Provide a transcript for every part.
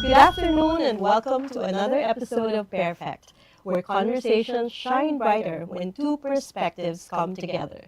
Good afternoon and welcome to another episode of PairFect, where conversations shine brighter when two perspectives come together.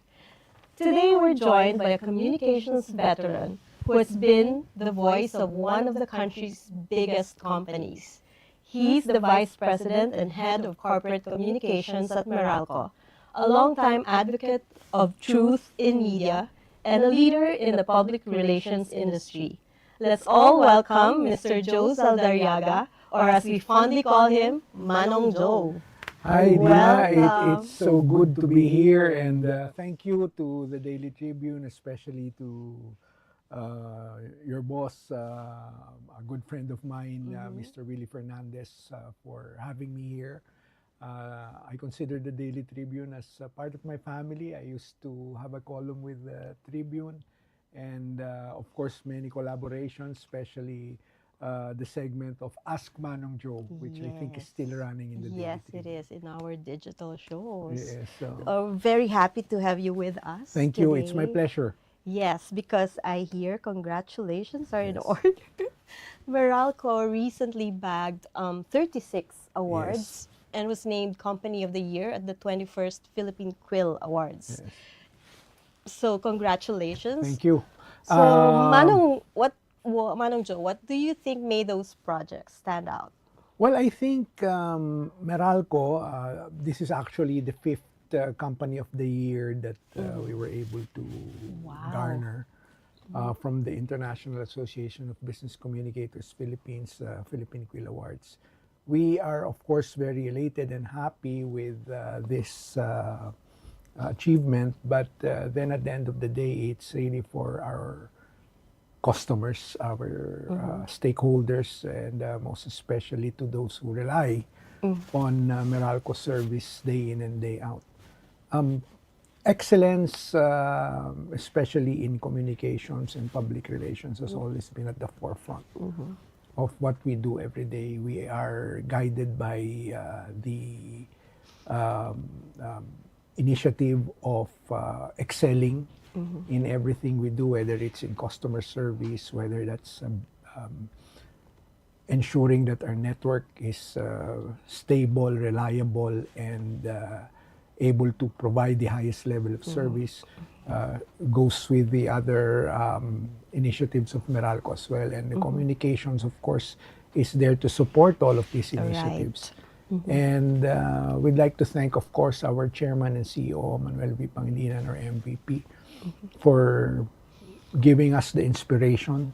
Today we're joined by a communications veteran who has been the voice of one of the country's biggest companies. He's the Vice President and Head of Corporate Communications at Meralco, a longtime advocate of truth in media and a leader in the public relations industry. Let's all welcome Mr. Joe Zaldarriaga, or as we fondly call him, Manong Joe. Hi, Dina. Welcome. It's so good to be here, and thank you to the Daily Tribune, especially to your boss, a good friend of mine, Mr. Willie Fernandez, for having me here. I consider the Daily Tribune as a part of my family. I used to have a column with the Tribune, and of course, many collaborations, especially the segment of Ask Manong Joe, which I think is still running in the Daily Yes, it Tribune. is in our digital shows. Yes, so Very happy to have you with us. thank you. It's my today. pleasure. Yes, because I hear congratulations are in Yes. order. Meralco recently bagged 36 awards and was named Company of the Year at the 21st Philippine Quill Awards. Yes. So congratulations. Thank you. So Manong Joe, what do you think made those projects stand out? Well, I think Meralco, this is actually the fifth company of the year that we were able to Wow. garner from the International Association of Business Communicators Philippines, Philippine Quill Awards. We are, of course, very elated and happy with this achievement, but then at the end of the day, it's really for our customers, our stakeholders, and most especially to those who rely on Meralco service day in and day out. Excellence, especially in communications and public relations, has always been at the forefront of what we do every day. We are guided by the initiative of excelling in everything we do, whether it's in customer service, whether that's ensuring that our network is stable, reliable, and able to provide the highest level of service. Goes with the other initiatives of Meralco as well. And the communications, of course, is there to support all of these initiatives. And we'd like to thank, of course, our chairman and CEO, Manuel V. Pangilinan, our MVP, for giving us the inspiration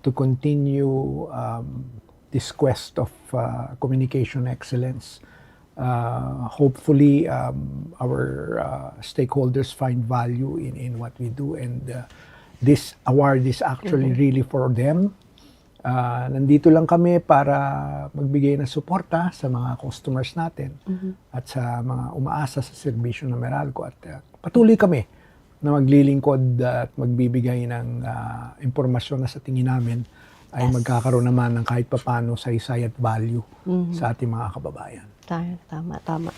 to continue this quest of communication excellence. Hopefully, our stakeholders find value in what we do, and this award is actually really for them. Nandito lang kami para magbigay ng suporta sa mga customers natin at sa mga umaasa sa serbisyo ng Meralco, at patuloy kami na maglilingkod at magbibigay ng impormasyon na sa tingin namin ay magkakaroon naman ng kahit papano saysay at value sa ating mga kababayan. Tama.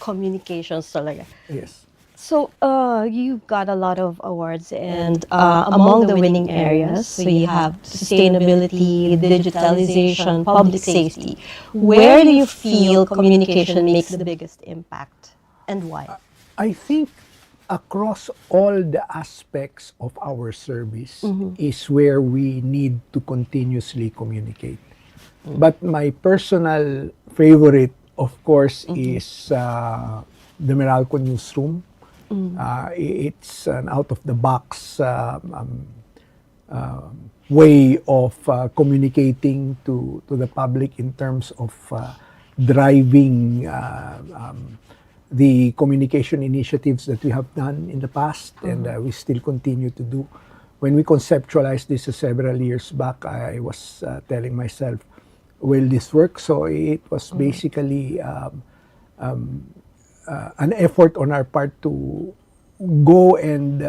Communications talaga. Yes. So, you got a lot of awards, and among the winning areas, so you have sustainability, digitalization, public safety. Where do you feel communication makes the biggest impact, and why? I think across all the aspects of our service is where we need to continuously communicate. But my personal favorite, of course, is the Meralco newsroom. It's an out-of-the-box way of communicating to the public in terms of driving the communication initiatives that we have done in the past, and we still continue to do. When we conceptualized this several years back, I was telling myself, will this work? So it was basically an effort on our part to go and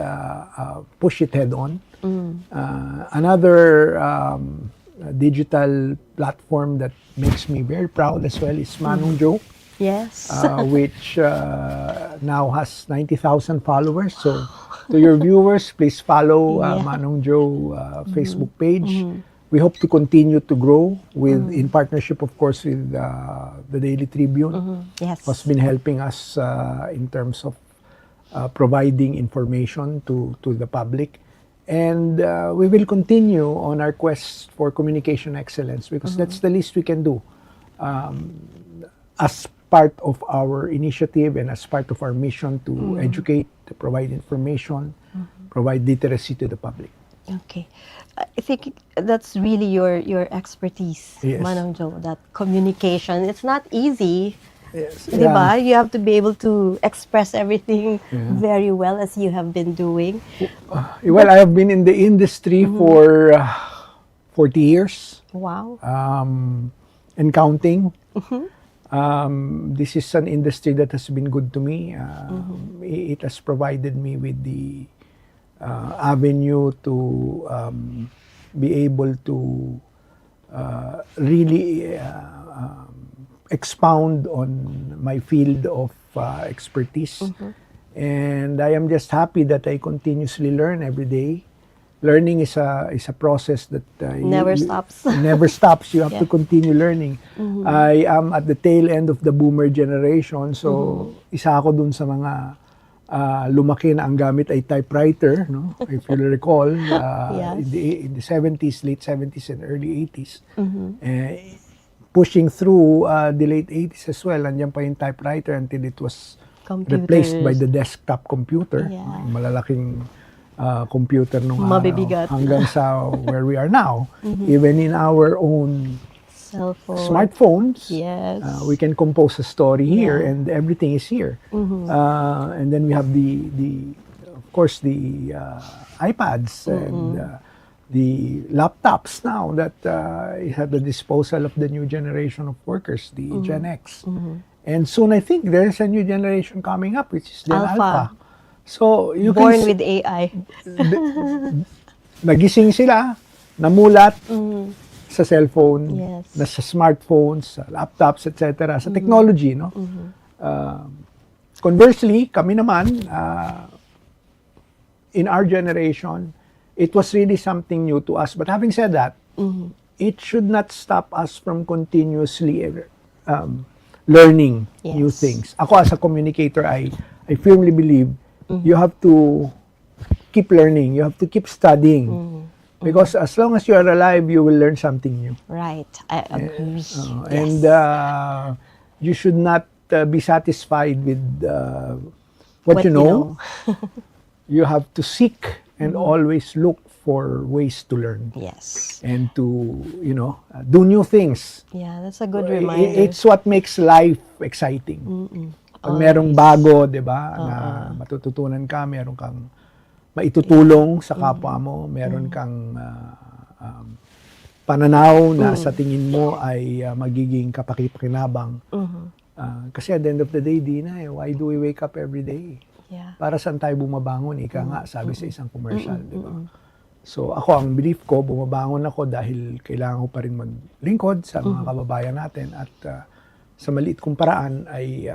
push it head on. Another digital platform that makes me very proud as well is Manong Joe. Yes. Which now has 90,000 followers. So to your viewers, please follow Yeah. Manong Joe Facebook page. we hope to continue to grow with, in partnership, of course, with the Daily Tribune, Yes. who's been helping us in terms of providing information to the public. And we will continue on our quest for communication excellence because that's the least we can do as part of our initiative and as part of our mission to educate, to provide information, provide literacy to the public. Okay. I think that's really your expertise, Yes. Manong Joe, that communication. It's not easy, Yes. di ba? You have to be able to express everything very well as you have been doing. Well, I have been in the industry for 40 years Wow. and counting. This is an industry that has been good to me. It has provided me with the avenue to be able to really expound on my field of expertise. And I am just happy that I continuously learn every day. Learning is a process that Never stops. never stops. You have Yeah. to continue learning. I am at the tail end of the boomer generation, so isa ako dun sa mga lumaki na ang gamit ay typewriter, no? If you recall, Yes. in the 70s, late 70s and early 80s. Pushing through the late 80s as well, nandiyan pa yung typewriter until it was replaced by the desktop computer. Yeah. Yung malalaking computer nung Mabibigat. hanggang sa where we are now. Even in our own Cell phone. smartphones, Yes. we can compose a story here and everything is here. And then we have of course, the iPads and the laptops now that is at the disposal of the new generation of workers, the Gen X. And soon I think there's a new generation coming up, which is Gen Alpha. So you Born can with AI. nagising sila, namulat sa cellphone, Yes. sa smartphones, sa laptops, etc. Sa technology, no? Conversely, kami naman, in our generation, it was really something new to us. But having said that, it should not stop us from continuously learning new Yes. things. Ako as a communicator, I firmly believe you have to keep learning. You have to keep studying. Because as long as you are alive, you will learn something new. Right. I agree. And you should not be satisfied with what you know. You have to seek and always look for ways to learn. Yes. And to, do new things. Yeah, that's a good reminder. It's what makes life exciting. Pag merong bago, di ba, na matututunan ka, meron kang maitutulong sa kapwa mo, meron kang pananaw na sa tingin mo ay magiging kapaki-pakinabang. Kasi at the end of the day, Dina, why do we wake up every day? Yeah. Para saan tayo bumabangon? Ika nga, sabi sa isang commercial, di ba? So ako, ang belief ko, bumabangon ako dahil kailangan ko pa rin maglingkod sa mga kababayan natin at sa maliit kong paraan ay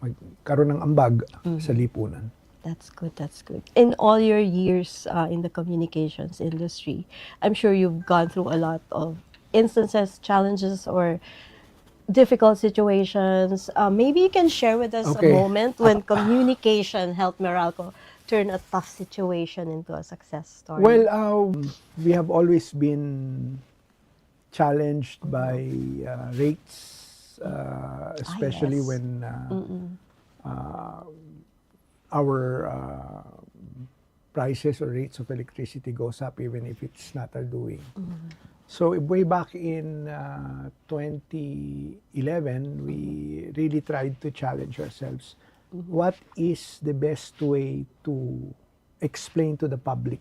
magkaroon ng ambag sa lipunan. That's good, that's good. In all your years in the communications industry, I'm sure you've gone through a lot of instances, challenges, or difficult situations. Maybe you can share with us a moment when communication helped Meralco turn a tough situation into a success story. Well, we have always been challenged by rates, especially yes. when our prices or rates of electricity goes up, even if it's not our doing. So way back in 2011, we really tried to challenge ourselves. What is the best way to explain to the public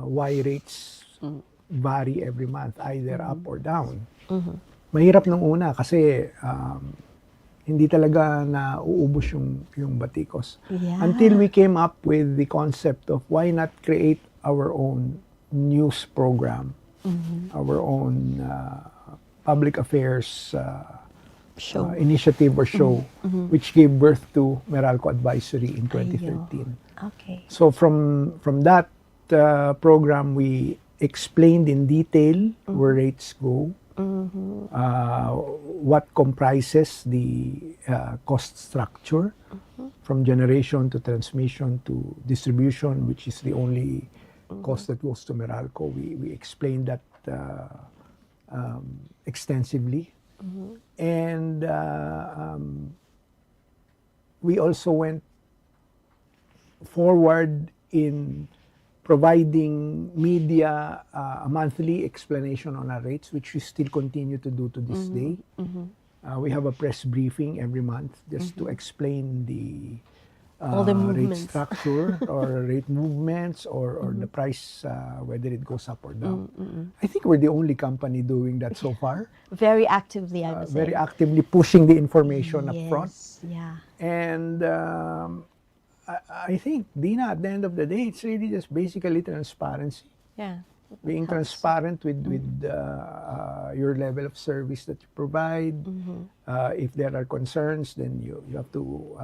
why rates vary every month, either up or down? Mahirap nung una kasi hindi talaga nauubos yung batikos. Yeah. Until we came up with the concept of why not create our own news program, our own public affairs initiative or show, which gave birth to Meralco Advisory in 2013. Okay. So from that program, we explained in detail where rates go, what comprises the cost structure from generation to transmission to distribution, which is the only cost that goes to Meralco. We explained that extensively. And we also went forward in providing media a monthly explanation on our rates, which we still continue to do to this day. We have a press briefing every month just to explain the All the rate movements. structure or rate movements or the price, whether it goes up or down. I think we're the only company doing that so far. Very actively, I would say. Very actively pushing the information up front. Yes, yeah. And I think, Dina, at the end of the day, it's really just basically transparency. Yeah. Being transparent with your level of service that you provide. If there are concerns, then you have to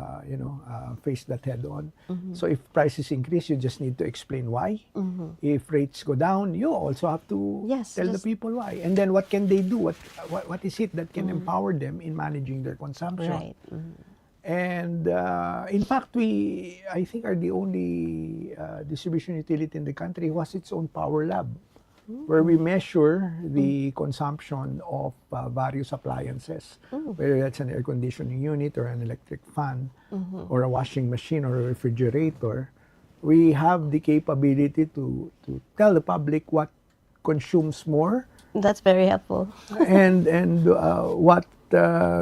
face that head on. So if prices increase, you just need to explain why. If rates go down, you also have to tell the people why. And then what can they do? What is it that can empower them in managing their consumption? Right. And in fact, I think, are the only distribution utility in the country who has its own power lab, where we measure the consumption of various appliances, whether that's an air conditioning unit or an electric fan or a washing machine or a refrigerator. We have the capability to tell the public what consumes more. That's very helpful. and what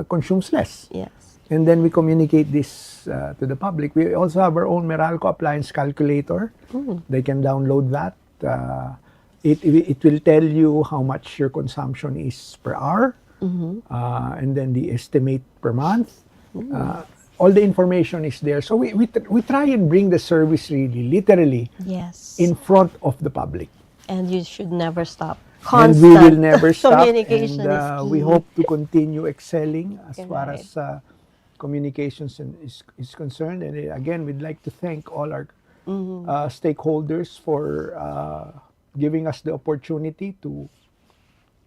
consumes less. Yes. And then we communicate this to the public. We also have our own Meralco appliance calculator. They can download that. It will tell you how much your consumption is per hour, and then the estimate per month. All the information is there. So we try and bring the service really, literally, in front of the public. And you should never stop. And we will never stop. Communication is key. We hope to continue excelling as far as communications is concerned. And again, we'd like to thank all our stakeholders for giving us the opportunity to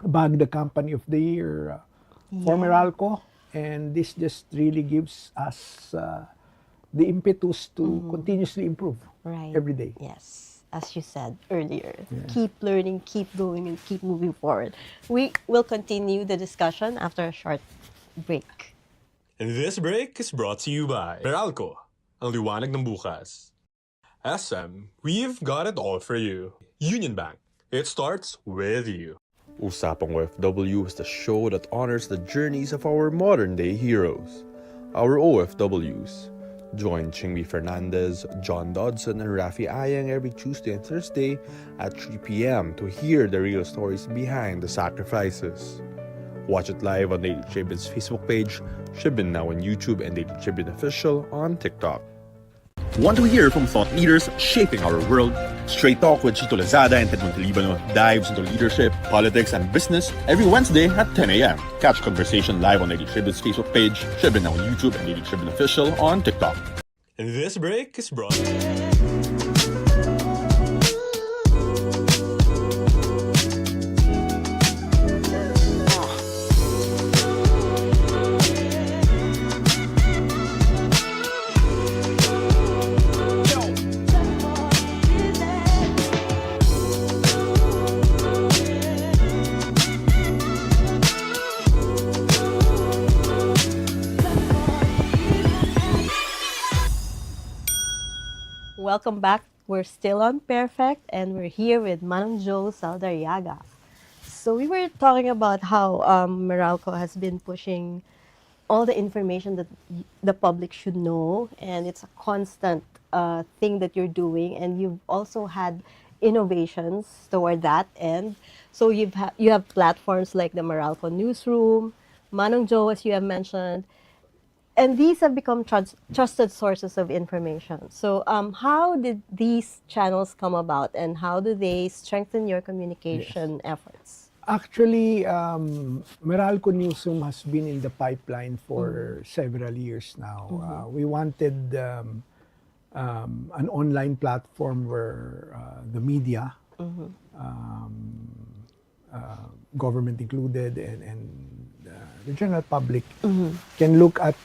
bag the Company of the Year for Meralco. And this just really gives us the impetus to continuously improve every day. Yes, as you said earlier, keep learning, keep going, and keep moving forward. We will continue the discussion after a short break. And this break is brought to you by Meralco, ang liwanag ng bukas. SM, we've got it all for you. Union Bank, it starts with you. Usapang OFW is the show that honors the journeys of our modern-day heroes, our OFWs. Join Chingmi Fernandez, John Dodson, and Rafi Ayang every Tuesday and Thursday at 3 p.m. to hear the real stories behind the sacrifices. Watch it live on Daily Tribune's Facebook page, Tribune now on YouTube, and Daily Tribune Official on TikTok. Want to hear from thought leaders shaping our world? Straight Talk with Chito Lazada and Ted Montelibano dives into leadership, politics, and business every Wednesday at 10 a.m. Catch conversation live on Daily Tribune's Facebook page, Tribune now on YouTube, and Daily Tribune Official on TikTok. And this break is brought Welcome back. We're still on PairFect, and we're here with Manong Joe Zaldarriaga. So we were talking about how Meralco has been pushing all the information that the public should know, and it's a constant thing that you're doing, and you've also had innovations toward that end. So you have platforms like the Meralco Newsroom, Manong Joe, as you have mentioned, and these have become trusted sources of information. So how did these channels come about, and how do they strengthen your communication efforts? Actually, Meralco Newsroom has been in the pipeline for several years now. We wanted an online platform where the media government included, and the general public can look at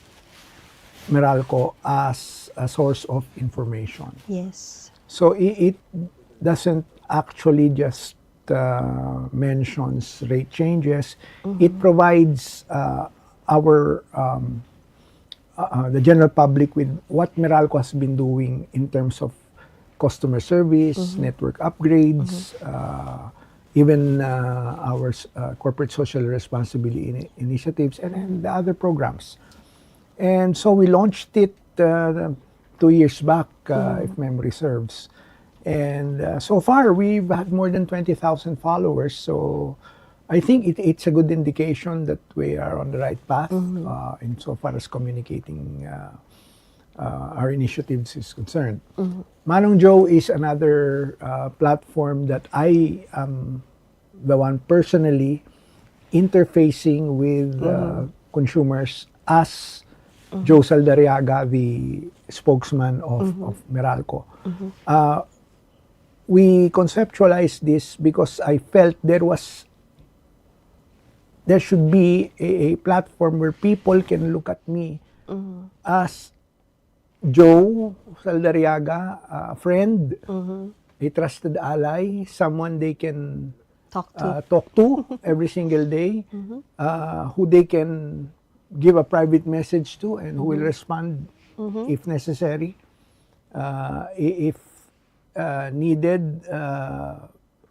Meralco as a source of information. Yes. So it doesn't actually just mentions rate changes. It provides our the general public with what Meralco has been doing in terms of customer service, network upgrades, even our corporate social responsibility initiatives, and the other programs. And so we launched it 2 years back, if memory serves. And so far, we've had more than 20,000 followers. So I think it's a good indication that we are on the right path insofar as communicating our initiatives is concerned. Manong Joe is another platform that I am the one personally interfacing with consumers as Joe Zaldarriaga, the spokesman of Meralco. We conceptualized this because I felt there should be a platform where people can look at me as Joe Zaldarriaga, a friend, a trusted ally, someone they can talk to every single day, who they can give a private message to, and who will respond if necessary, if needed,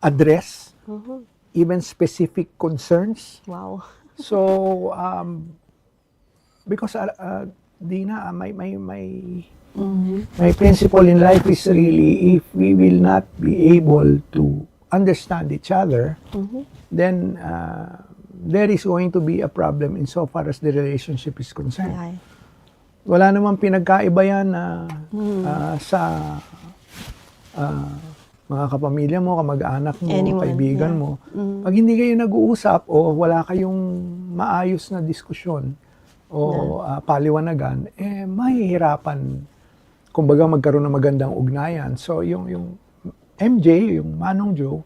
address even specific concerns. Wow. So because Dina, my principle in life is really, if we will not be able to understand each other, then there is going to be a problem insofar as the relationship is concerned. Right. Wala namang pinagkaiba yan sa mga kapamilya mo, kamag-anak mo, Anyone, kaibigan mo. Pag hindi kayo nag-uusap o wala kayong maayos na diskusyon o paliwanagan, mahihirapan kumbaga magkaroon ng magandang ugnayan. So yung MJ, yung Manong Joe,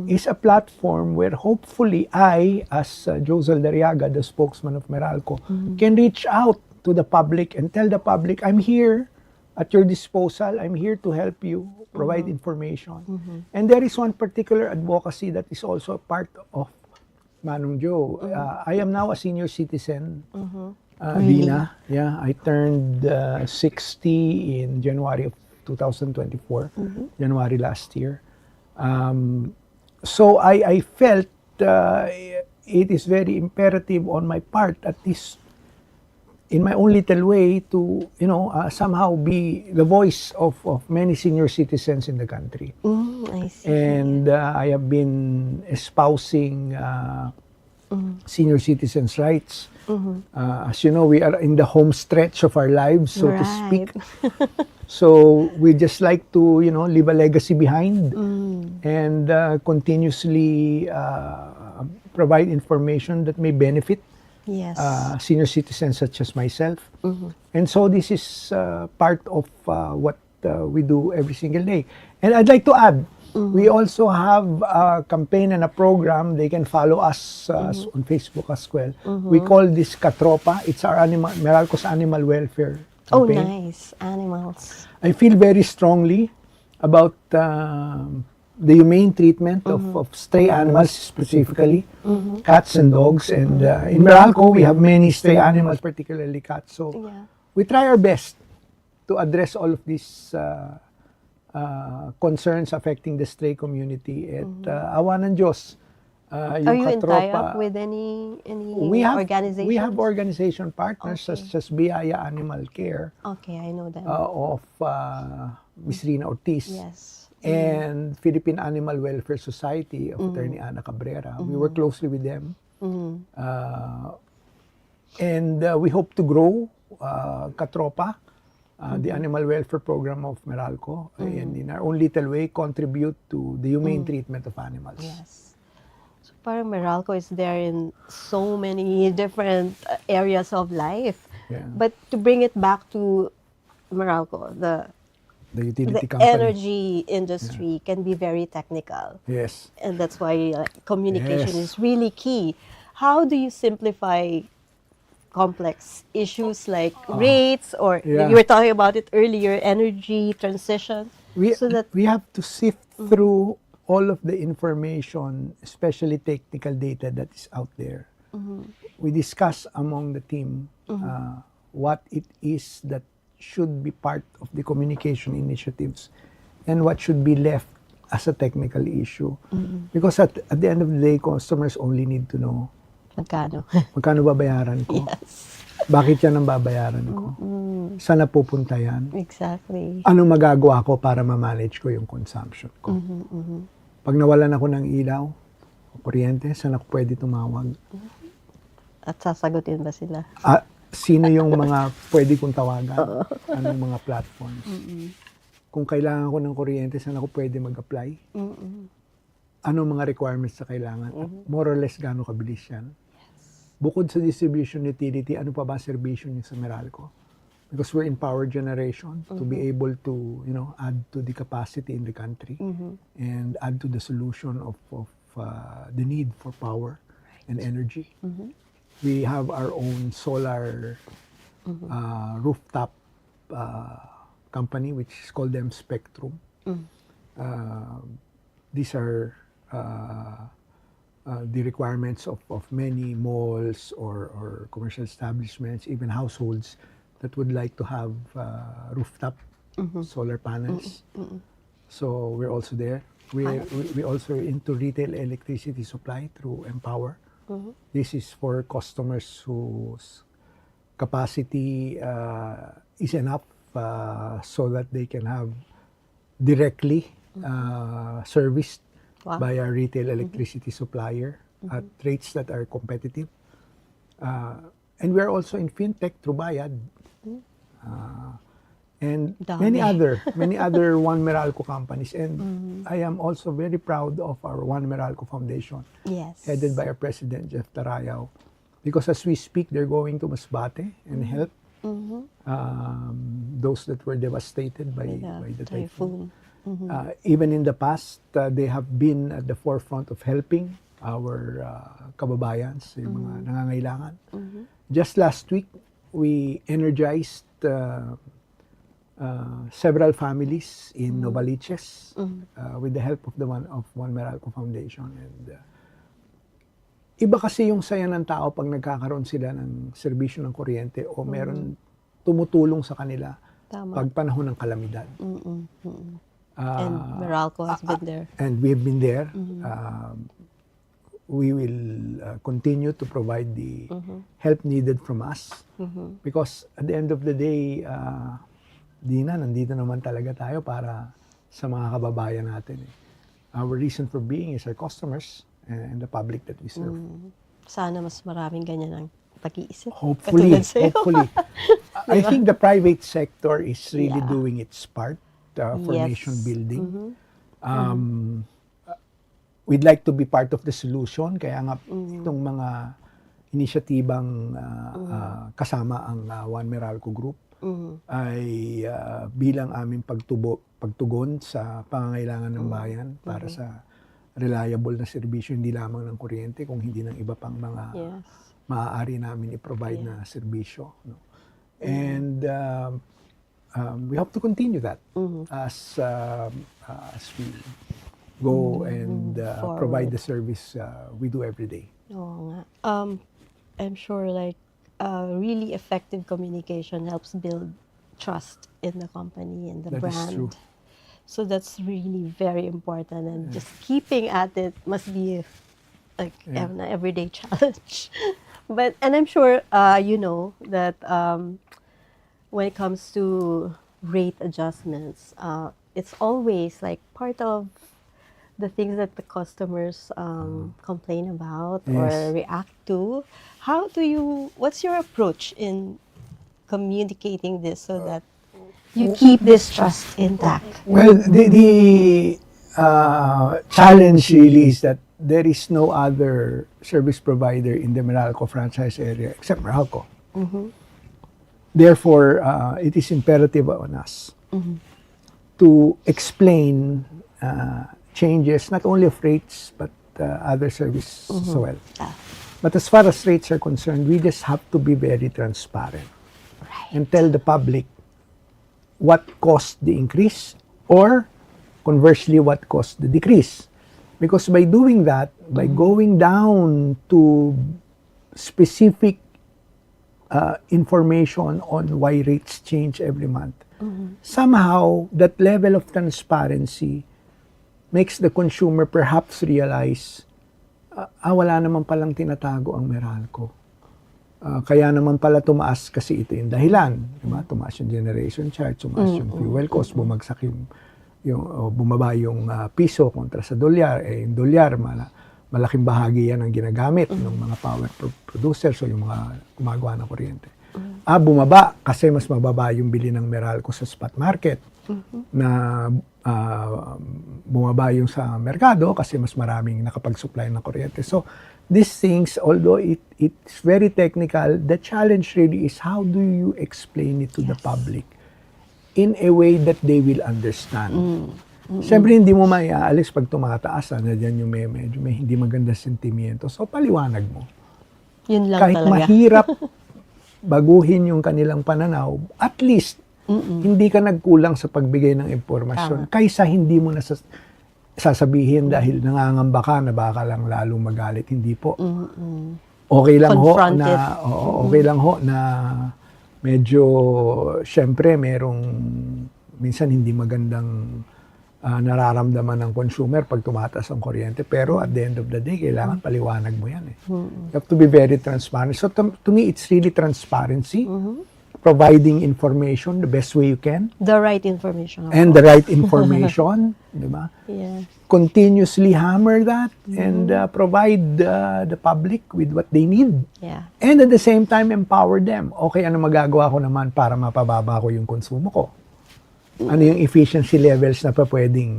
is a platform where hopefully I, as Joe Zaldarriaga, the spokesman of Meralco, can reach out to the public and tell the public, I'm here at your disposal. I'm here to help you, provide information. And there is one particular advocacy that is also a part of Manong Joe. I am now a senior citizen, Dina. Yeah, I turned 60 in January of 2024, January last year. So I felt it is very imperative on my part, at least in my own little way, to somehow be the voice of many senior citizens in the country. I see. And I have been espousing senior citizens' rights. As you know, we are in the home stretch of our lives, so to speak. So we just like to, leave a legacy behind and continuously provide information that may benefit senior citizens such as myself. And so this is part of what we do every single day. And I'd like to add, we also have a campaign and a program. They can follow us on Facebook as well. We call this Katropa. It's our Meralco's animal welfare campaign. Oh, nice. Animals. I feel very strongly about the humane treatment of stray animals, specifically cats and dogs. And in Meralco, we have many stray animals, particularly cats. So we try our best to address all of these concerns affecting the stray community. At awa ng Diyos, Are you in tie-up with any organization? We have organization partners such as Biyaya Animal Care. Okay, I know them. Of Ms. Rina Ortiz. Yes. And Philippine Animal Welfare Society of Attorney Ana Cabrera. We work closely with them. And we hope to grow Katropa, the animal welfare program of Meralco, and in our own little way contribute to the humane treatment of animals. Yes. So parang Meralco is there in so many different areas of life. Yeah. But to bring it back to Meralco, the the utility The company. energy industry can be very technical. Yes. And that's why communication Yes. is really key. How do you simplify complex issues like rates, or yeah. you were talking about it earlier, energy transition? We, So that we have to sift through all of the information, especially technical data that is out there. We discuss among the team what it is that should be part of the communication initiatives and what should be left as a technical issue. Because at the end of the day, customers only need to know magkano? magkano babayaran ko, Yes, bakit yan ang babayaran ko, saan napupunta yan, exactly. anong magagawa ko para ma-manage ko yung consumption ko. Pag nawalan ako ng ilaw, o kuryente, saan ako pwede tumawag? At sasagutin ba sila? Sino yung mga pwede kong tawagan? Ano yung mga platforms? Kung kailangan ko ng kuryente, saan ako pwede mag-apply? Anong mga requirements na kailangan? More or less, gaano kabilis yan? Bukod sa distribution utility, ano pa ba serbisyo niyo sa Meralco? Because we're in power generation, to be able to, add to the capacity in the country and add to the solution of the need for power and energy. We have our own solar rooftop company, which is called them Spectrum. These are the requirements of many malls or commercial establishments, even households that would like to have rooftop solar panels. So we're also there. We also into retail electricity supply through Empower. This is for customers whose capacity is enough so that they can have directly serviced by a retail electricity supplier at rates that are competitive. And we're also in fintech through Bayad. And Dami. many other One Meralco companies. And I am also very proud of our One Meralco Foundation, Yes. headed by our president, Zaldarriaga. Because as we speak, they're going to Masbate and help those that were devastated by the typhoon. Even in the past, they have been at the forefront of helping our kababayans, yung mga nangangailangan. Just last week, we energized several families in Novaliches with the help of One Meralco Foundation. And iba kasi yung saya ng tao pag nagkakaroon sila ng serbisyo ng kuryente o meron tumutulong sa kanila Tama. pag panahon ng kalamidad. And Meralco has been there. And we've been there. We will continue to provide the help needed from us. Because at the end of the day, Dina, nandito naman talaga tayo para sa mga kababayan natin. Our reason for being is our customers and the public that we serve. Sana mas maraming ganyan ang pag-iisip. Hopefully, Katulad sa'yo. hopefully. I think the private sector is really Yeah. doing its part for Yes. nation building. We'd like to be part of the solution, kaya nga itong mga inisyatibang kasama ang One Meralco Group ay bilang aming pagtugon sa pangangailangan ng bayan para sa reliable na serbisyo, hindi lamang ng kuryente, kung hindi ng iba pang mga maaari namin i-provide na serbisyo. No? And we hope to continue that as we go and provide the service we do every day. Oo nga. I'm sure really effective communication helps build trust in the company and the That is brand. true. So that's really very important, and just keeping at it must be an everyday challenge. And I'm sure you know that when it comes to rate adjustments, it's always part of the things that the customers complain about or react to. What's your approach in communicating this so that you keep this trust intact? Well, the challenge really is that there is no other service provider in the Meralco franchise area except Meralco. Therefore, it is imperative on us to explain changes, not only of rates, but other services as well. But as far as rates are concerned, we just have to be very transparent and tell the public what caused the increase or conversely what caused the decrease. Because by doing that, by going down to specific information on why rates change every month, somehow that level of transparency makes the consumer perhaps realize, wala naman palang tinatago ang Meralco. Kaya naman pala tumaas kasi ito yung dahilan. Diba? Tumaas yung generation charge, tumaas yung fuel cost, bumagsak bumaba yung piso kontra sa dolyar. Yung dolyar, malaking bahagi yan ang ginagamit ng mga power producers o yung mga gumagawa ng kuryente. Bumaba kasi mas mababa yung bili ng Meralco sa spot market na bumaba yung sa merkado kasi mas maraming nakapag-supply ng kuryente. So, these things, although it's very technical, the challenge really is how do you explain it to the public in a way that they will understand. Siyempre, hindi mo maiaalis pag tumataas, na dyan yung medyo may hindi maganda sentimiento. So, paliwanag mo. Yun lang Kahit talaga. mahirap baguhin yung kanilang pananaw, at least, hindi ka nagkulang sa pagbigay ng impormasyon. Kaysa hindi mo na sasabihin dahil nangangamba ka na baka lang lalong magalit. Hindi po. Okay lang okay lang ho na medyo, syempre, minsan hindi magandang nararamdaman ng consumer pag tumataas ang kuryente. Pero at the end of the day, kailangan paliwanag mo yan. You have to be very transparent. So to me, it's really transparency, providing information the best way you can. The right information. And the right information, di ba? Yeah. Continuously hammer that and provide the public with what they need. Yeah. And at the same time, empower them. Okay, ano magagawa ko naman para mapababa ko yung konsumo ko? Ano yung efficiency levels na pa pwedeng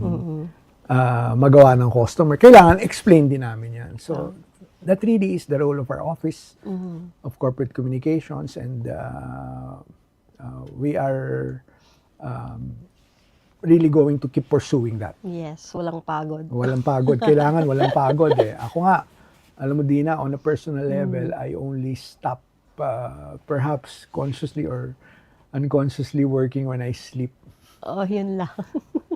magawa ng customer? Kailangan explain din namin yan. So, that really is the role of our Office of Corporate Communications, and we are really going to keep pursuing that. Yes, walang pagod. Walang pagod. Kailangan walang pagod eh. Ako nga, alam mo Dina, on a personal level, I only stop perhaps consciously or unconsciously working when I sleep. Oh, yun lang.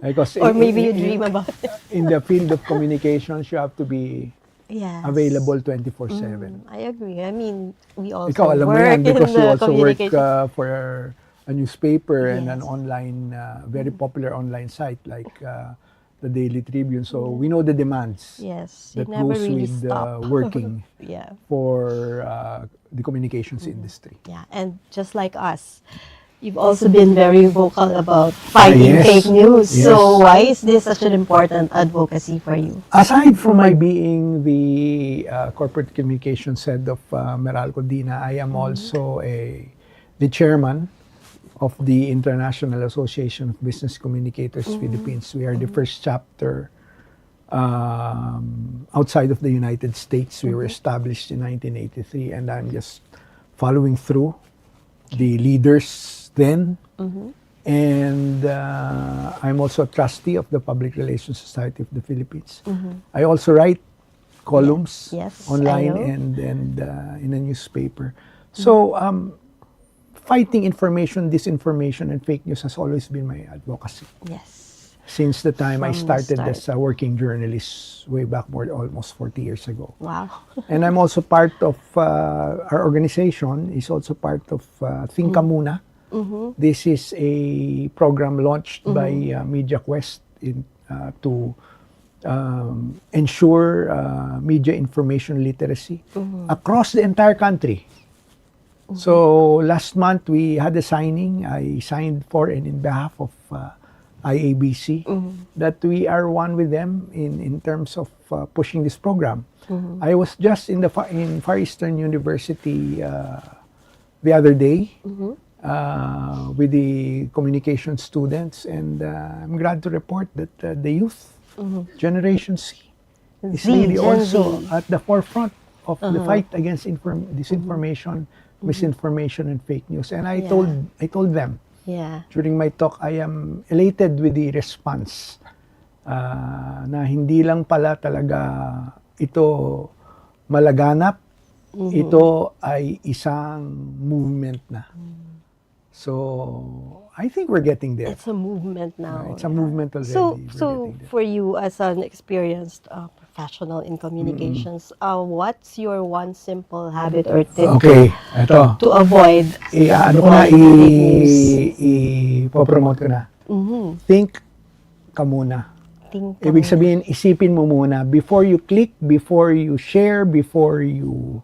Because Or maybe you dream about it. in the field of communications, you have to be Yes. available 24/7. I agree. I mean, we also Ikaw, alam mo work yan because in you the also work communication. for a newspaper and an Yes. online, very popular online site like the Daily Tribune. So we know the demands Yes, you that never goes really with stop. working Yeah, for the communications industry. yeah. And just like us, you've also been very vocal about fighting Yes. fake news. Yes. So why is this such an important advocacy for you? Aside from my being the corporate communications head of Meralco Dina, I am also the chairman of the International Association of Business Communicators Philippines. We are the first chapter outside of the United States. We were established in 1983, and I'm just following through the leaders then. And I'm also a trustee of the Public Relations Society of the Philippines. I also write columns Yes, online I know. and in a newspaper. So fighting information, disinformation, and fake news has always been my advocacy. Yes. Since the time I From the started start. as a working journalist way back almost 40 years ago. Wow. And I'm also part of, our organization is also part of Think Ka Muna. This is a program launched by MediaQuest to ensure media information literacy across the entire country. So last month we had a signing. I signed for and in behalf of IABC that we are one with them in terms of pushing this program. I was just in Far Eastern University the other day with the communication students, and I'm glad to report that the youth, Generation C, is Z, really Gen also Z. at the forefront of the fight against disinformation, misinformation, and fake news. And I told them Yeah. During my talk, I am elated with the response na hindi lang pala talaga ito malaganap, ito ay isang movement na. So, I think we're getting there. It's a movement now. It's a movement already. So, We're so getting there. for you as an experienced professional in communications, what's your one simple habit or tip Okay, ito. to avoid? Ano ko na, i-promote ko na. Think ka muna. Think Ibig sabihin, isipin mo muna before you click, before you share, before you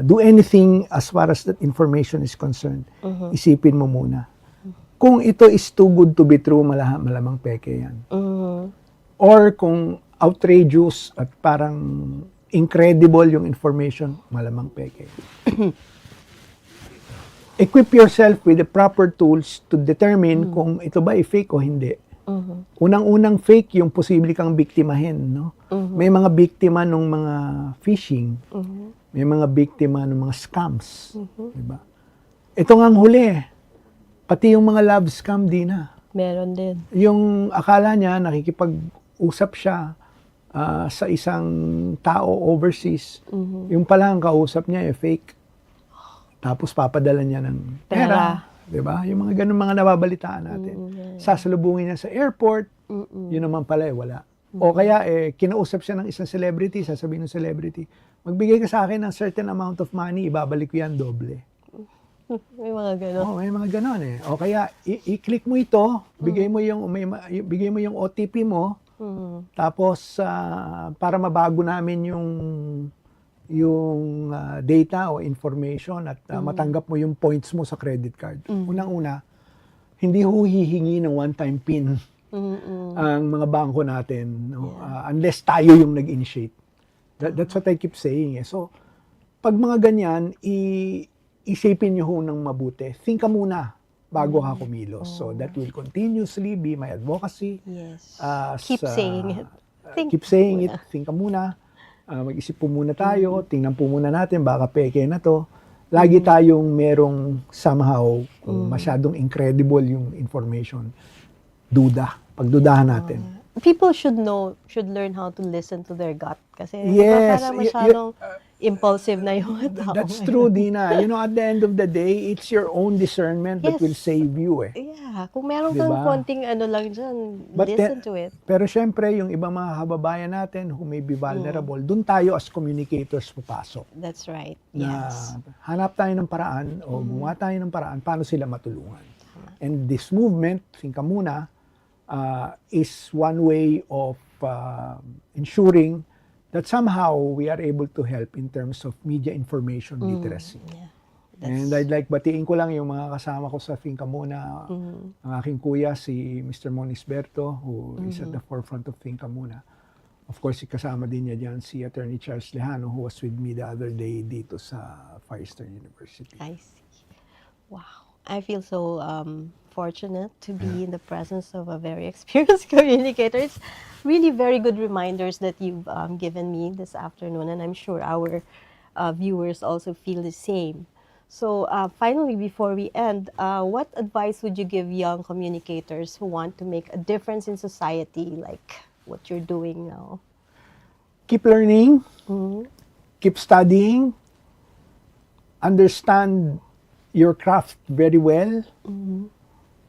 do anything as far as that information is concerned. Isipin mo muna. Kung ito is too good to be true, malamang peke yan. Or kung outrageous at parang incredible yung information, malamang peke. Equip yourself with the proper tools to determine kung ito ba ay fake o hindi. Unang-unang fake, yung posible kang biktimahin. No? May mga biktima ng mga phishing. May mga biktima ng mga scams. Diba? Ito nga ang huli. Pati yung mga love scam, Dina. Meron din. Yung akala niya, nakikipag-usap siya sa isang tao overseas. Yung pala ang kausap niya, fake. Tapos papadala niya ng pera. Diba? Yung mga ganun mga nababalitaan natin. Sasalubungin niya sa airport, yun naman pala wala. O kaya kinausap siya ng isang celebrity, sasabihin ng celebrity, magbigay ka sa akin ng certain amount of money, ibabalik ko yan doble. May mga gano'n. May mga gano'n O kaya i-click mo ito, bigay mo yung OTP mo, tapos para mabago namin yung data o information at matanggap mo yung points mo sa credit card. Unang-una, hindi hihingi ng one-time PIN ang mga bangko natin unless tayo yung nag-initiate. That's what I keep saying. So, pag mga ganyan, isipin nyo ho ng mabuti. Think ka muna bago ka kumilos. So, that will continuously be my advocacy. Yes. As, Keep saying it. Keep saying it. Think ka muna. Mag-isip po muna tayo, tingnan po muna natin, baka peke na to. Lagi tayong merong somehow, kung masyadong incredible yung information, pagdudahan natin. People should learn how to listen to their gut. Kasi Yes, parang masyadong impulsive na yung tao. That's true, Dina. At the end of the day, it's your own discernment that Yes. will save you Yeah, kung meron Diba? kang konting lang dyan, listen to it. Pero syempre, yung ibang mga kababayan natin who may be vulnerable, dun tayo as communicators papasok. That's right. Na Yes. hanap tayo ng paraan o gumawa tayo ng paraan paano sila matulungan. And this movement, Think Ka Muna, is one way of ensuring that somehow we are able to help in terms of media information literacy. Yeah. And I'd like batiin ko lang yung mga kasama ko sa Think Ka Muna, ang aking kuya si Mr. Monisberto who is at the forefront of Think Ka Muna. Of course, kasama din niya dyan si Attorney Charles Lejano who was with me the other day dito sa Firestone University. I see. Wow. I feel so fortunate to be in the presence of a very experienced communicator. It's really very good reminders that you've given me this afternoon, and I'm sure our viewers also feel the same. So finally, before we end, what advice would you give young communicators who want to make a difference in society, like what you're doing now? Keep learning, keep studying, understand your craft very well.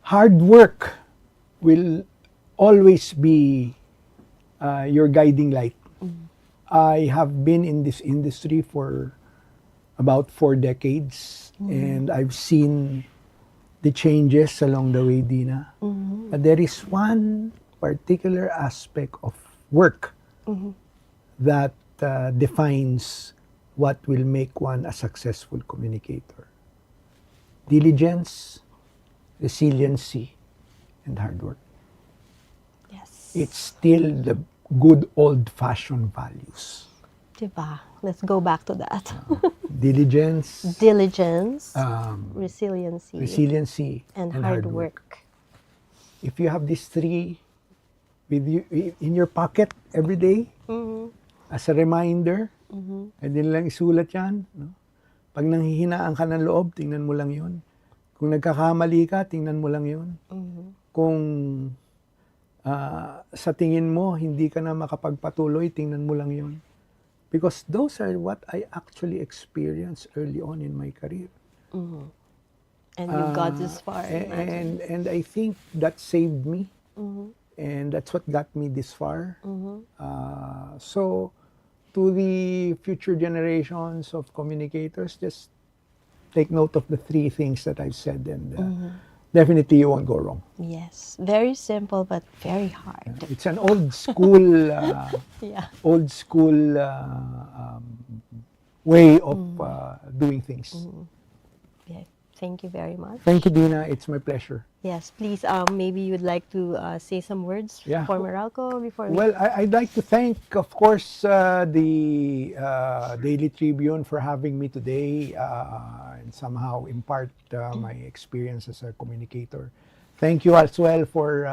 Hard work will always be your guiding light. I have been in this industry for about 4 decades, and I've seen the changes along the way, Dina. But there is one particular aspect of work that defines what will make one a successful communicator. Diligence, resiliency, and hard work. Yes. It's still the good old-fashioned values. Diba? Let's go back to that. Diligence, Diligence, resiliency, and hard work. If you have these 3 with you in your pocket every day, as a reminder, pwede nilang isulat yan. No? Pag nanghihinaan ka ng loob, tingnan mo lang yun. Kung nagkakamali ka, tingnan mo lang yun. Kung sa tingin mo, hindi ka na makapagpatuloy, tingnan mo lang yun. Because those are what I actually experienced early on in my career. And you got this far. And I think that saved me. And that's what got me this far. So, to the future generations of communicators, just take note of the 3 things that I've said, and definitely you won't go wrong. Yes, very simple but very hard. It's an old school, Yeah. way of doing things. Yeah. Thank you very much. Thank you, Dina. It's my pleasure. Yes, please. Maybe you'd like to say some words Yeah. for Meralco before we. Well, I'd like to thank, of course, the Daily Tribune for having me today and somehow impart my experience as a communicator. Thank you as well for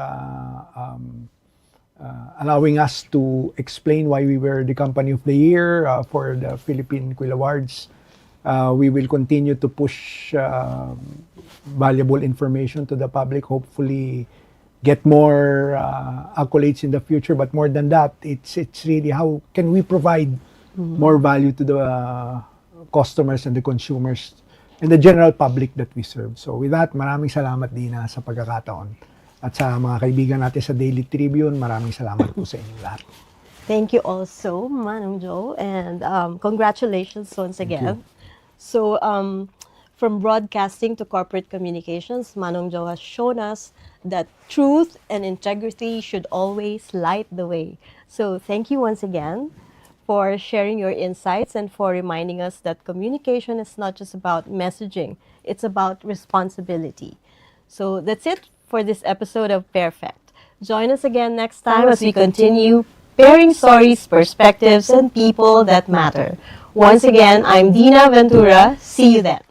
allowing us to explain why we were the Company of the Year for the Philippine Quill Awards. We will continue to push valuable information to the public, hopefully get more accolades in the future. But more than that, it's really how can we provide more value to the customers and the consumers and the general public that we serve. So with that, maraming salamat, Dina, sa pagkakataon. At sa mga kaibigan natin sa Daily Tribune, maraming salamat po sa inyo lahat. Thank you also, Manong Joe, and congratulations once again. So, from broadcasting to corporate communications, Manong Joe has shown us that truth and integrity should always light the way. So, thank you once again for sharing your insights and for reminding us that communication is not just about messaging, it's about responsibility. So, that's it for this episode of PairFect. Join us again next time as we continue pairing stories, perspectives, and people that matter. Once again, I'm Dinah Ventura. See you then.